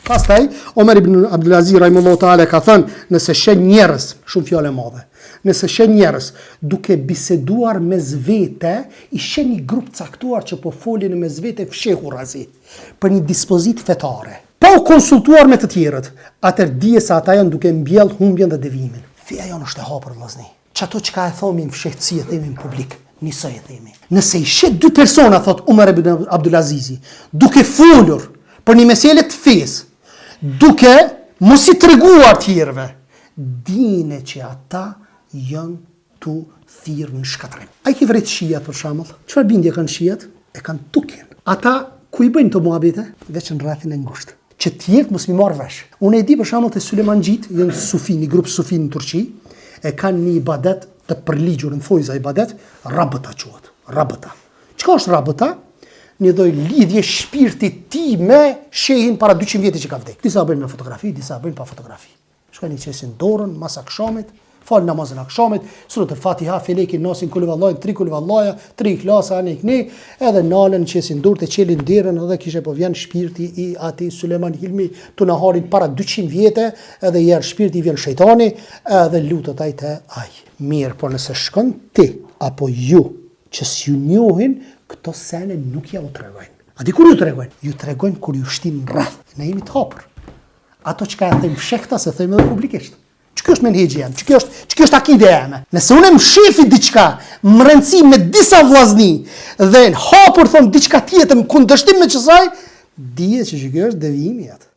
Pastaj Omer ibn Abdulaziz rahimahullahu taala ka thënë, nëse shen njerëz, shumë fjalë e madhe. Nëse shen njerëz duke biseduar mes vete, i shen një grup caktuar që po folin mes vete fshehur razi për një dispozit fetare. Pa u konsultuar me të tjerët, atëherë dije se ata janë duke mbjell humbjen dhe devimin. Feja jonë është e hapur vëllazëni. Çato çka e thomi në fshehtësi e themi në publik, nisoj e themi. Nëse i shet dy persona, thot Omer ibn Abdulazizi, duke folur për një meselë të fesë, duke mos i treguar tjerëve, dine që ata janë tu thirrë në shkatrim. Ai ki vret shijat për shembull. Çfarë bindje kanë shijat? E kanë tukjen. Ata ku i bëjnë të muhabete? Veç në rrethin e ngushtë. Që tjerët mos mi marrë vesh. Unë e di për shembull te Sulejmanxhit, janë sufi, një grup sufi në Turqi, e kanë një ibadet të përligjur në thojza ibadet, rabëta quhet. Rabëta. Çka është rabëta? Një lloj lidhje shpirti ti me shehin para 200 vjetë që ka vdekur. Disa bëjnë me fotografi, disa bëjnë pa fotografi. Shkojnë i qesin dorën, mas akşamit, falë namazën akşamit, surat al-Fatiha, felekin, nasin, kulli vallahi, 3 kulli vallaja, 3 klasa, anë ikni, edhe nalën qesin dorë të qelin derën, edhe kishe po vjen shpirti i ati Sulejman Hilmi të naharin para 200 vjetë, edhe jërë shpirti vjen shejtani, edhe lutët ai te ai. Mirë, por nëse shkon ti, apo ju, që s'ju njohin, këto sene nuk ja u tregojnë. A di kur ju tregojnë? Ju tregojnë kur ju shtin rreth. Ne jemi të hapur. Ato që ka e thejmë fshehta, se thejmë edhe publikisht. Që kjo është menhegji jam, që kjo është akide jame. Nëse unë më shefi diçka, më rëndësi me disa vllazni, dhe në hapur thonë diçka tjetër, më kundërshtim me qësaj, dije që kjo është devijimi atë.